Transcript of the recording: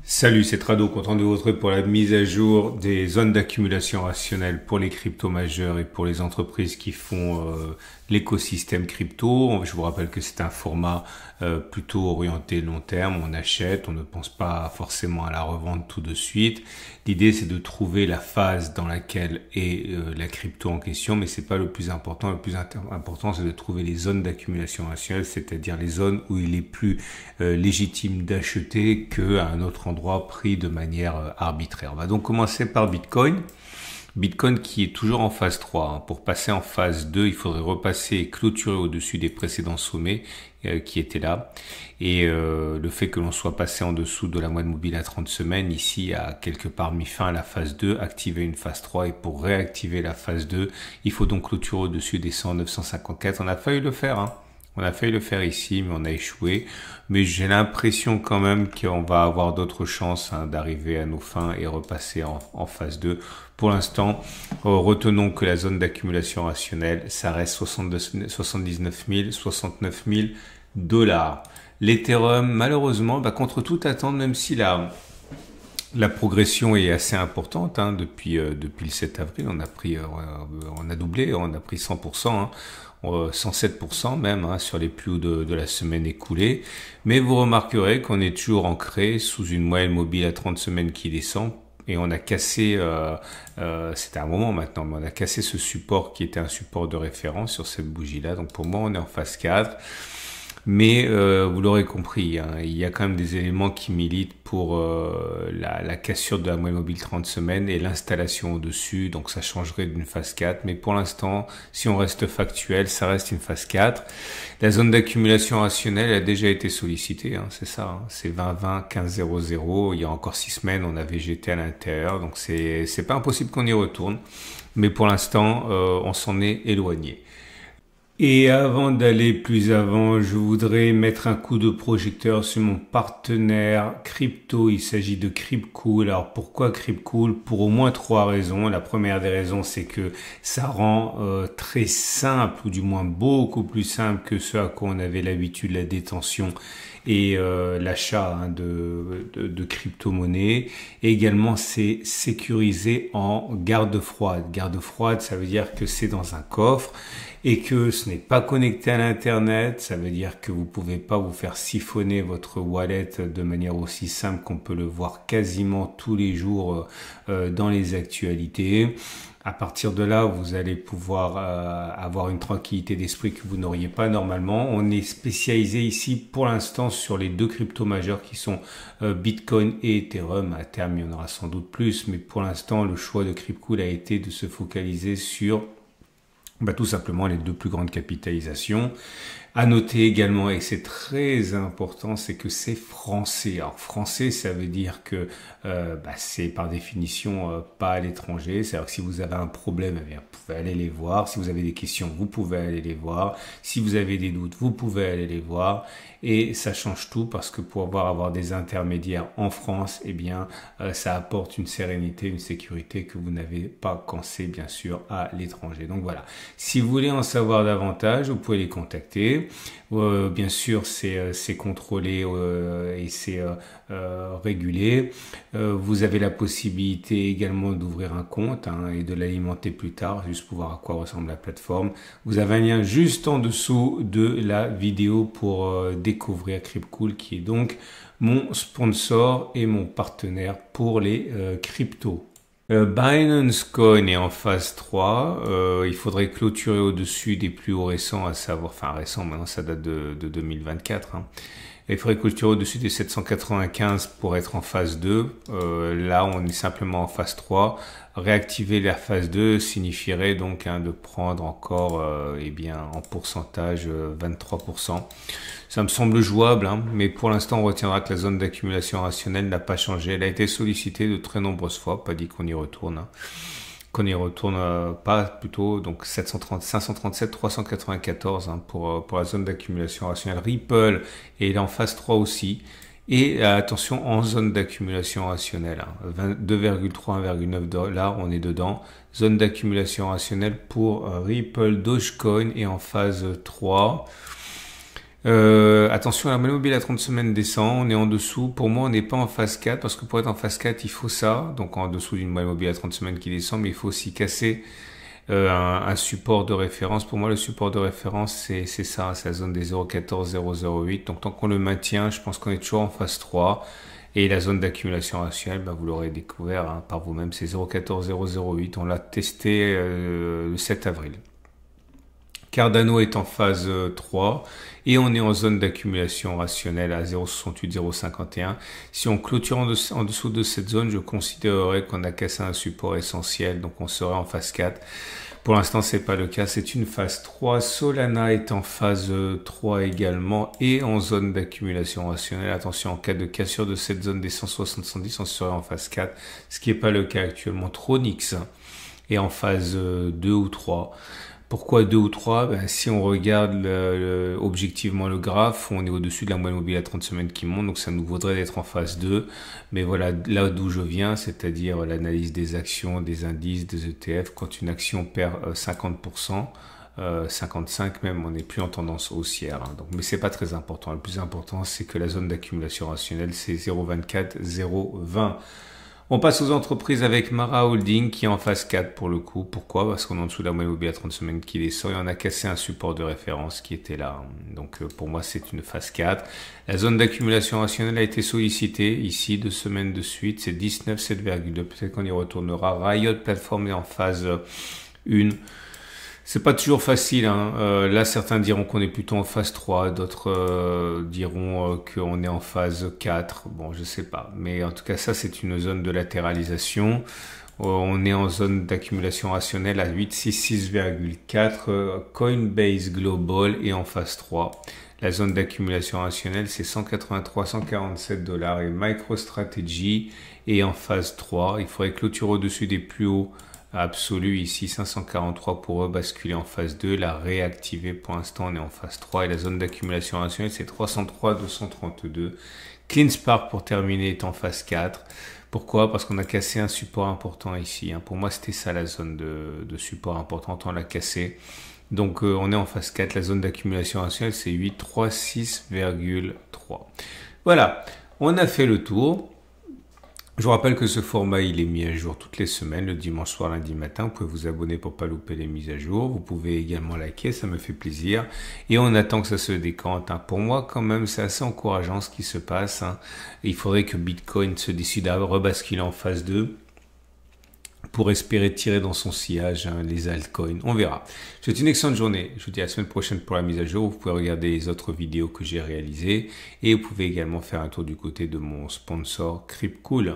Salut, c'est Trado, content de vous retrouver pour la mise à jour des zones d'accumulation rationnelle pour les cryptos majeurs et pour les entreprises qui font l'écosystème crypto. Je vous rappelle que c'est un format plutôt orienté long terme. On achète, on ne pense pas forcément à la revente tout de suite. L'idée, c'est de trouver la phase dans laquelle est la crypto en question, mais c'est pas le plus important. Le plus important, c'est de trouver les zones d'accumulation rationnelle, c'est-à-dire les zones où il est plus légitime d'acheter qu'à un autre endroit pris de manière arbitraire. On va donc commencer par Bitcoin. Bitcoin qui est toujours en phase 3. Pour passer en phase 2, il faudrait repasser et clôturer au-dessus des précédents sommets qui étaient là. Et le fait que l'on soit passé en dessous de la moyenne mobile à 30 semaines, ici à quelque part mi-fin à la phase 2, activer une phase 3. Et pour réactiver la phase 2, il faut donc clôturer au-dessus des 100 954. On a failli le faire, hein. On a failli le faire ici, mais on a échoué. Mais j'ai l'impression quand même qu'on va avoir d'autres chances d'arriver à nos fins et repasser en phase 2. Pour l'instant, retenons que la zone d'accumulation rationnelle, ça reste 79 000, 69 000 dollars. L'Ethereum, malheureusement, contre toute attente, même si la progression est assez importante depuis le 7 avril, on a doublé, on a pris 100%. 107% même sur les plus hauts de la semaine écoulée. Mais vous remarquerez qu'on est toujours ancré sous une moyenne mobile à 30 semaines qui descend. Et on a cassé, c'était un moment maintenant, mais on a cassé ce support qui était un support de référence sur cette bougie-là. Donc pour moi, on est en phase 4. Mais vous l'aurez compris, il y a quand même des éléments qui militent pour la cassure de la moyenne mobile 30 semaines et l'installation au-dessus. Donc ça changerait d'une phase 4. Mais pour l'instant, si on reste factuel, ça reste une phase 4. La zone d'accumulation rationnelle a déjà été sollicitée, c'est ça. C'est 20-20, 15-0-0. Il y a encore 6 semaines, on a végété à l'intérieur. Donc c'est pas impossible qu'on y retourne. Mais pour l'instant, on s'en est éloigné. Et avant d'aller plus avant, je voudrais mettre un coup de projecteur sur mon partenaire crypto. Il s'agit de Cryptcool. Alors pourquoi Cryptcool? Pour au moins 3 raisons. La première des raisons, c'est que ça rend très simple, ou du moins beaucoup plus simple que ce à quoi on avait l'habitude, la détention et l'achat de crypto-monnaies. Et également, c'est sécurisé en garde froide. Garde froide, ça veut dire que c'est dans un coffre et que ce n'est pas connecté à l'internet. Ça veut dire que vous pouvez pas vous faire siphonner votre wallet de manière aussi simple qu'on peut le voir quasiment tous les jours dans les actualités. À partir de là, vous allez pouvoir avoir une tranquillité d'esprit que vous n'auriez pas normalement. On est spécialisé ici pour l'instant sur les 2 cryptos majeurs qui sont Bitcoin et Ethereum. À terme, il y en aura sans doute plus, mais pour l'instant, le choix de Cryptcool a été de se focaliser sur tout simplement les 2 plus grandes capitalisations. À noter également, et c'est très important, c'est que c'est français. Alors français, ça veut dire que c'est par définition pas à l'étranger. C'est-à-dire que si vous avez un problème, vous pouvez aller les voir. Si vous avez des questions, vous pouvez aller les voir. Si vous avez des doutes, vous pouvez aller les voir. Et ça change tout parce que pour avoir des intermédiaires en France, ça apporte une sérénité, une sécurité que vous n'avez pas quand c'est bien sûr à l'étranger. Donc voilà. Si vous voulez en savoir davantage, vous pouvez les contacter. Bien sûr, c'est contrôlé et c'est régulé. Vous avez la possibilité également d'ouvrir un compte et de l'alimenter plus tard, juste pour voir à quoi ressemble la plateforme. Vous avez un lien juste en dessous de la vidéo pour découvrir Cryptcool, qui est donc mon sponsor et mon partenaire pour les cryptos. Binance Coin est en phase 3. Il faudrait clôturer au-dessus des plus hauts récents, à savoir, récent, maintenant ça date de 2024. Il faudrait clôturer au-dessus des 795 pour être en phase 2. Là, on est simplement en phase 3. Réactiver la phase 2 signifierait donc de prendre encore en pourcentage 23%. Ça me semble jouable, mais pour l'instant, on retiendra que la zone d'accumulation rationnelle n'a pas changé. Elle a été sollicitée de très nombreuses fois, pas dit qu'on y retourne. Qu'on y retourne pas plutôt, donc 537, 394 pour la zone d'accumulation rationnelle. Ripple est en phase 3 aussi. Et attention, en zone d'accumulation rationnelle, 2,3, 1,9 $, on est dedans. Zone d'accumulation rationnelle pour Ripple, Dogecoin est en phase 3. Attention, la moyenne mobile à 30 semaines descend, on est en dessous. Pour moi, on n'est pas en phase 4 parce que pour être en phase 4, il faut ça. Donc en dessous d'une moyenne mobile à 30 semaines qui descend, mais il faut aussi casser un support de référence. Pour moi, le support de référence, c'est ça, c'est la zone des 0,14-0,08. Donc tant qu'on le maintient, je pense qu'on est toujours en phase 3. Et la zone d'accumulation rationnelle, vous l'aurez découvert par vous-même, c'est 0,14-0,08. On l'a testé le 7 avril. Cardano est en phase 3 et on est en zone d'accumulation rationnelle à 0,68-0,51. Si on clôture en dessous de cette zone, je considérerais qu'on a cassé un support essentiel, donc on serait en phase 4. Pour l'instant, c'est pas le cas, c'est une phase 3. Solana est en phase 3 également et en zone d'accumulation rationnelle. Attention, en cas de cassure de cette zone des 170, on serait en phase 4, ce qui n'est pas le cas actuellement. Tronix est en phase 2 ou 3. Pourquoi 2 ou 3? Si on regarde objectivement le graphe, on est au-dessus de la moyenne mobile à 30 semaines qui monte, donc ça nous vaudrait d'être en phase 2. Mais voilà, là d'où je viens, c'est-à-dire l'analyse des actions, des indices, des ETF, quand une action perd 50%, 55 même, on n'est plus en tendance haussière. Donc, mais c'est pas très important. Le plus important, c'est que la zone d'accumulation rationnelle, c'est 0,24, 0,20. On passe aux entreprises avec Mara Holding qui est en phase 4 pour le coup. Pourquoi? Parce qu'on est en dessous de la moyenne mobile à 30 semaines qui descend et on a cassé un support de référence qui était là. Donc pour moi c'est une phase 4. La zone d'accumulation rationnelle a été sollicitée ici 2 semaines de suite. C'est 19, 7,2. Peut-être qu'on y retournera. Riot Platform est en phase 1. C'est pas toujours facile. Là, certains diront qu'on est plutôt en phase 3, d'autres diront qu'on est en phase 4. Bon, je sais pas. Mais en tout cas, ça, c'est une zone de latéralisation. On est en zone d'accumulation rationnelle à 866,4. Coinbase Global est en phase 3. La zone d'accumulation rationnelle, c'est 183-147 $. Et MicroStrategy est en phase 3. Il faudrait clôturer au-dessus des plus hauts absolu ici 543 pour basculer en phase 2, la réactiver. Pour l'instant on est en phase 3 et la zone d'accumulation rationnelle c'est 303 232. CleanSpark pour terminer est en phase 4. Pourquoi? Parce qu'on a cassé un support important ici. Pour moi c'était ça la zone de support important, on l'a cassé. Donc on est en phase 4, la zone d'accumulation rationnelle c'est 836,3. Voilà, on a fait le tour. Je vous rappelle que ce format, il est mis à jour toutes les semaines, le dimanche soir, lundi matin. Vous pouvez vous abonner pour pas louper les mises à jour. Vous pouvez également liker, ça me fait plaisir. Et on attend que ça se décante. Pour moi, quand même, c'est assez encourageant ce qui se passe. Il faudrait que Bitcoin se décide à rebasculer en phase 2 pour espérer tirer dans son sillage les altcoins. On verra. Je vous souhaite une excellente journée. Je vous dis à la semaine prochaine pour la mise à jour. Vous pouvez regarder les autres vidéos que j'ai réalisées. Et vous pouvez également faire un tour du côté de mon sponsor CryptCool.